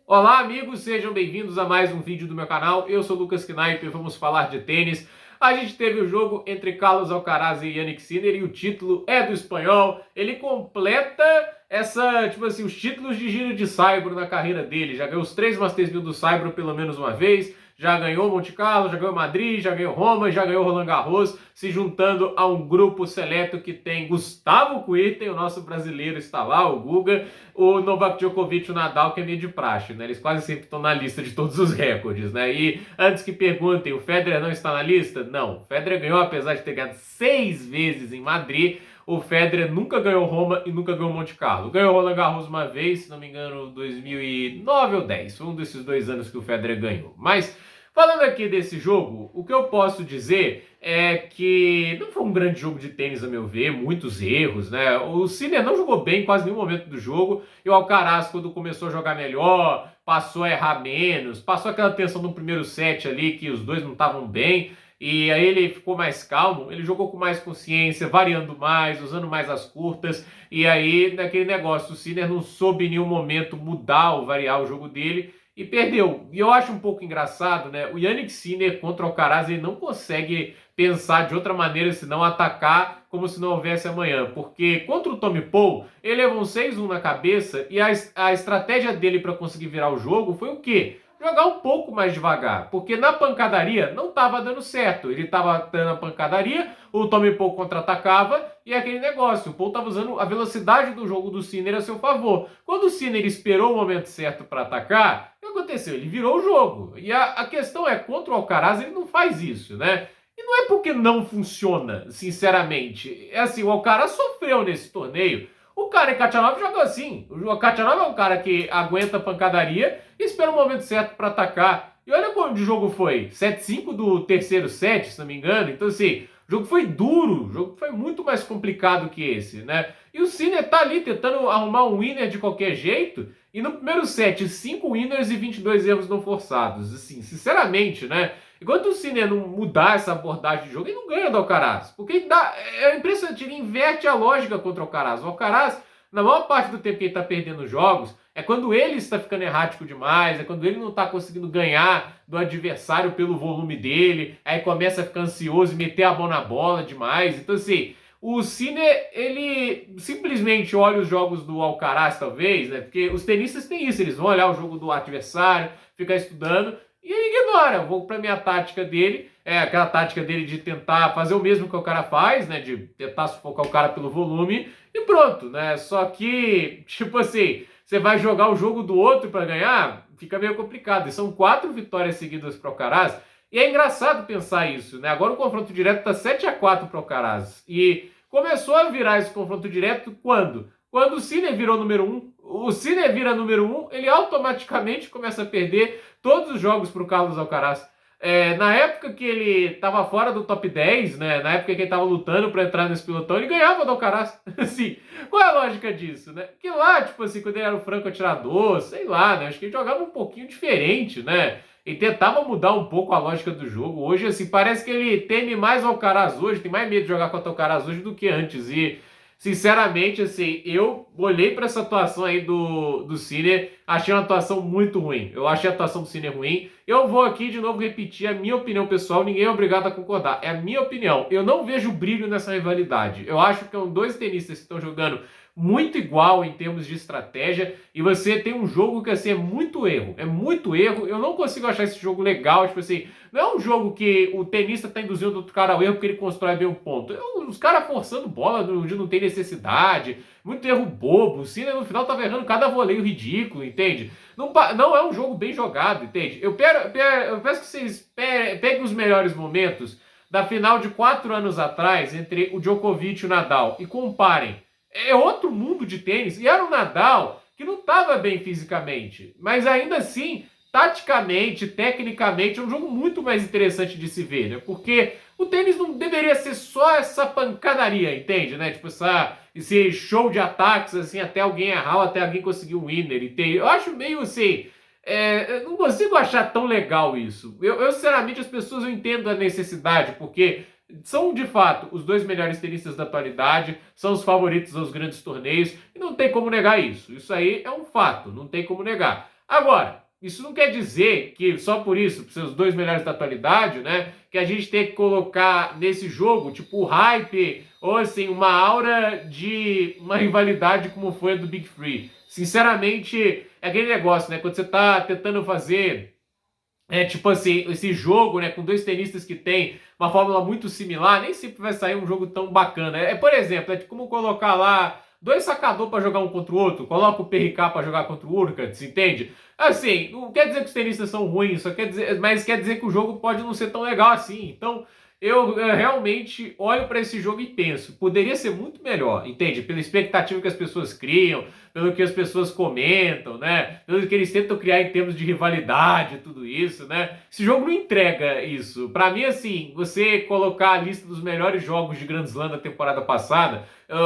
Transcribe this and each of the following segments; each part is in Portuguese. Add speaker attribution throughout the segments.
Speaker 1: Olá, amigos, sejam bem-vindos a mais um vídeo do meu canal. Eu sou o Lucas Knaip e vamos falar de tênis. A gente teve o jogo entre Carlos Alcaraz e Jannik Sinner e o título é do espanhol. Ele completa os títulos de giro de saibro na carreira dele. Já ganhou os 3 Masters 1000 do saibro pelo menos uma vez. Já ganhou Monte Carlo, já ganhou Madrid, já ganhou Roma, já ganhou Roland Garros, se juntando a um grupo seleto que tem Gustavo Kuerten, o nosso brasileiro está lá, o Guga, o Novak Djokovic, o Nadal, que é meio de praxe, né? Eles quase sempre estão na lista de todos os recordes, né? E antes que perguntem, o Federer não está na lista? Não, o Federer ganhou, apesar de ter ganhado 6 vezes em Madrid. O Federer nunca ganhou Roma e nunca ganhou Monte Carlo. Ganhou Roland Garros uma vez, se não me engano, 2009 ou 10. Foi um desses 2 anos que o Federer ganhou. Mas, falando aqui desse jogo, o que eu posso dizer é que não foi um grande jogo de tênis, a meu ver, muitos erros, né? O Sinner não jogou bem em quase nenhum momento do jogo, e o Alcaraz, quando começou a jogar melhor, passou a errar menos, passou aquela tensão no primeiro set ali, que os dois não estavam bem, e aí ele ficou mais calmo, ele jogou com mais consciência, variando mais, usando mais as curtas, e aí naquele negócio, o Sinner não soube em nenhum momento mudar ou variar o jogo dele, e perdeu. E eu acho um pouco engraçado, né? O Jannik Sinner contra o Alcaraz, ele não consegue pensar de outra maneira senão atacar como se não houvesse amanhã. Porque contra o Tommy Paul, ele levou um 6-1 na cabeça e a estratégia dele para conseguir virar o jogo foi o quê? Jogar um pouco mais devagar, porque na pancadaria não estava dando certo. Ele estava dando a pancadaria, o Tommy Paul contra-atacava e aquele negócio. O Paul estava usando a velocidade do jogo do Sinner a seu favor. Quando o Sinner esperou o momento certo para atacar, o que aconteceu? Ele virou o jogo. E a questão é, contra o Alcaraz ele não faz isso, né? E não é porque não funciona, sinceramente. É assim, o Alcaraz sofreu nesse torneio. O cara em Khachanov joga assim. O Khachanov é um cara que aguenta a pancadaria e espera o momento certo para atacar. E olha como o jogo foi. 7-5 do terceiro set, se não me engano. Então, assim, o jogo foi duro. O jogo foi muito mais complicado que esse, né? E o Sinner tá ali tentando arrumar um winner de qualquer jeito. E no primeiro set, 5 winners e 22 erros não forçados. Assim, sinceramente, né? Enquanto o Sinner não mudar essa abordagem de jogo, ele não ganha do Alcaraz. Porque é impressionante, ele inverte a lógica contra o Alcaraz. O Alcaraz, na maior parte do tempo que ele está perdendo jogos, é quando ele está ficando errático demais, é quando ele não está conseguindo ganhar do adversário pelo volume dele, aí começa a ficar ansioso e meter a mão na bola demais. Então, assim, o Sinner, ele simplesmente olha os jogos do Alcaraz, talvez, né? Porque os tenistas têm isso, eles vão olhar o jogo do adversário, ficar estudando, e ele ignora. Eu vou para minha tática dele, é aquela tática dele de tentar fazer o mesmo que o cara faz, né? De tentar sufocar o cara pelo volume e pronto, né? Só que, tipo assim, você vai jogar o jogo do outro para ganhar, fica meio complicado. E são 4 vitórias seguidas para o Alcaraz. E é engraçado pensar isso, né? Agora o confronto direto tá 7-4 para o Alcaraz. E começou a virar esse confronto direto quando? Quando o Sinner virou número 1. O Sinner vira número 1, ele automaticamente começa a perder todos os jogos para o Carlos Alcaraz. Na época que ele estava fora do top 10, né? Na época que ele estava lutando para entrar nesse pelotão, ele ganhava do Alcaraz. Assim, qual é a lógica disso, né? Que lá, tipo assim, quando ele era o franco atirador, sei lá, né? Acho que ele jogava um pouquinho diferente, né? E tentava mudar um pouco a lógica do jogo. Hoje, assim, parece que ele teme mais o Alcaraz hoje, tem mais medo de jogar contra o Alcaraz hoje do que antes. E sinceramente, assim, eu olhei para essa atuação aí do Sinner, achei uma atuação muito ruim. Eu achei a atuação do Sinner ruim. Eu vou aqui de novo repetir a minha opinião pessoal, ninguém é obrigado a concordar. É a minha opinião. Eu não vejo brilho nessa rivalidade. Eu acho que são 2 tenistas que estão jogando muito igual em termos de estratégia, e você tem um jogo que assim é muito erro. É muito erro. Eu não consigo achar esse jogo legal, tipo assim, não é um jogo que o tenista tá induzindo outro cara ao erro porque ele constrói bem um ponto. Os caras forçando bola onde não tem necessidade, muito erro bobo. O Sinner no final tava errando cada voleio ridículo, entende? Não é um jogo bem jogado, entende? Eu peço que vocês peguem os melhores momentos da final de 4 anos atrás entre o Djokovic e o Nadal e comparem. É outro mundo de tênis. E era o Nadal que não estava bem fisicamente, mas ainda assim, taticamente, tecnicamente, é um jogo muito mais interessante de se ver, né? Porque o tênis não deveria ser só essa pancadaria, entende, né? Tipo, esse show de ataques, assim, até alguém errar, até alguém conseguir um winner, entende? Eu acho meio assim... eu não consigo achar tão legal isso. Sinceramente, as pessoas eu entendo a necessidade, porque são, de fato, os 2 melhores tenistas da atualidade, são os favoritos aos grandes torneios, e não tem como negar isso. Isso aí é um fato, não tem como negar. Agora, isso não quer dizer que só por isso, por ser os dois melhores da atualidade, né, que a gente tem que colocar nesse jogo, tipo, hype ou assim, uma aura de uma rivalidade como foi a do Big Three. Sinceramente, é aquele negócio, né, quando você tá tentando fazer tipo assim, esse jogo, né, com dois tenistas que tem uma fórmula muito similar, nem sempre vai sair um jogo tão bacana. Por exemplo, é como colocar lá dois sacadores para jogar um contra o outro, coloca o PRK para jogar contra o Urkats, entende? Assim, não quer dizer que os tenistas são ruins, só quer dizer, mas quer dizer que o jogo pode não ser tão legal assim. Então, eu realmente olho para esse jogo e penso, poderia ser muito melhor, entende? Pela expectativa que as pessoas criam, pelo que as pessoas comentam, né? Pelo que eles tentam criar em termos de rivalidade, tudo isso, né? Esse jogo não entrega isso. Pra mim, assim, você colocar a lista dos melhores jogos de Grand Slam da temporada passada,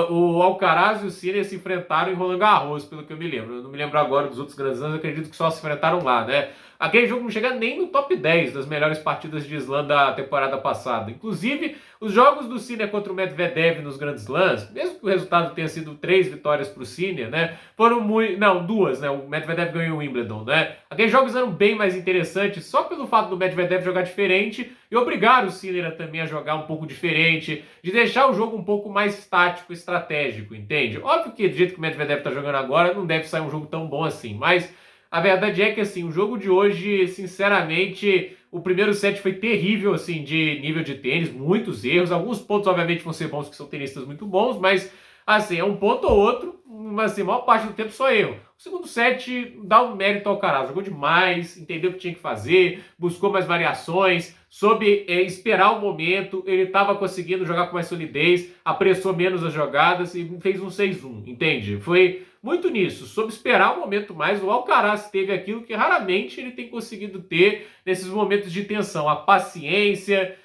Speaker 1: o Alcaraz e o Sinner se enfrentaram em Roland Garros, pelo que eu me lembro. Eu não me lembro agora dos outros Grand Slams, eu acredito que só se enfrentaram lá, né? Aquele jogo não chega nem no top 10 das melhores partidas de Slam da temporada passada. Inclusive, os jogos do Sinner contra o Medvedev nos Grand Slams, mesmo que o resultado tenha sido 3 vitórias para o Sinner, né? Foram muito. Não, 2, né? O Medvedev ganhou o Wimbledon, né? Aqueles jogos eram bem mais interessantes só pelo fato do Medvedev jogar diferente e obrigar o Sinner também a jogar um pouco diferente, de deixar o jogo um pouco mais tático, estratégico, entende? Óbvio que do jeito que o Medvedev tá jogando agora, não deve sair um jogo tão bom assim, mas a verdade é que, assim, o jogo de hoje, sinceramente, o primeiro set foi terrível, assim, de nível de tênis, muitos erros. Alguns pontos, obviamente, vão ser bons, que são tenistas muito bons, mas, assim, é um ponto ou outro, mas, assim, a maior parte do tempo só erro. O segundo set dá um mérito ao Alcaraz, jogou demais, entendeu o que tinha que fazer, buscou mais variações, soube esperar o momento, ele estava conseguindo jogar com mais solidez, apressou menos as jogadas e fez um 6-1, entende? Foi muito nisso, soube esperar o momento mais. O Alcaraz teve aquilo que raramente ele tem conseguido ter nesses momentos de tensão, a paciência,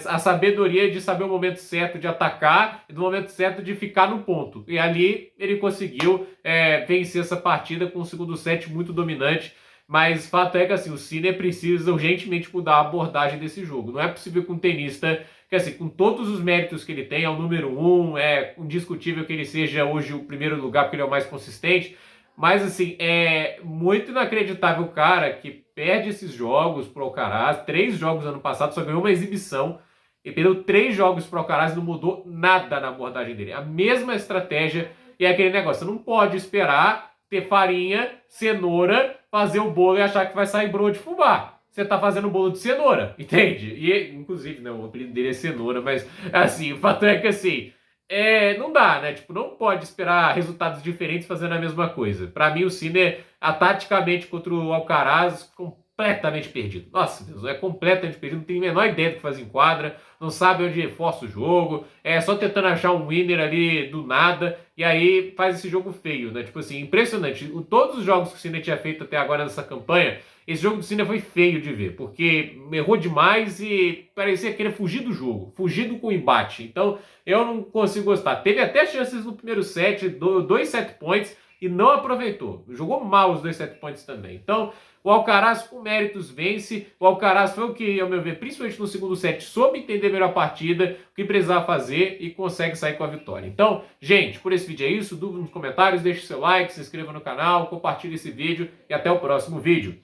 Speaker 1: a sabedoria de saber o momento certo de atacar e do momento certo de ficar no ponto. E ali ele conseguiu vencer essa partida com um segundo set muito dominante. Mas fato é que assim, o Sinner precisa urgentemente mudar a abordagem desse jogo. Não é possível que um tenista, que assim, com todos os méritos que ele tem, é o número um, é indiscutível que ele seja hoje o primeiro lugar porque ele é o mais consistente, mas assim, é muito inacreditável o cara que perde esses jogos pro Alcaraz, 3 jogos ano passado, só ganhou uma exibição, e perdeu 3 jogos pro Alcaraz e não mudou nada na abordagem dele. A mesma estratégia e é aquele negócio, você não pode esperar ter farinha, cenoura, fazer o bolo e achar que vai sair broa de fubá. Você tá fazendo bolo de cenoura, entende? E, inclusive, né, o apelido dele é cenoura, mas, assim, o fato é que, assim, não dá, né? Tipo, não pode esperar resultados diferentes fazendo a mesma coisa. Pra mim, o Sinner, taticamente contra o Alcaraz, completamente perdido. Nossa, Deus, é completamente perdido, não tem a menor ideia do que faz em quadra, não sabe onde força o jogo, é só tentando achar um winner ali do nada, e aí faz esse jogo feio, né? Tipo assim, impressionante. Todos os jogos que o Sinner tinha feito até agora nessa campanha, esse jogo do Sinner foi feio de ver, porque errou demais e parecia querer fugir do jogo, fugir do embate. Então, eu não consigo gostar. Teve até chances no primeiro set, 2 set points, e não aproveitou. Jogou mal os 2 set points também. Então, o Alcaraz com méritos vence. O Alcaraz foi o que, ao meu ver, principalmente no segundo set, soube entender melhor a partida, o que precisava fazer e consegue sair com a vitória. Então, gente, por esse vídeo é isso. Dúvida nos comentários, deixe seu like, se inscreva no canal, compartilhe esse vídeo e até o próximo vídeo.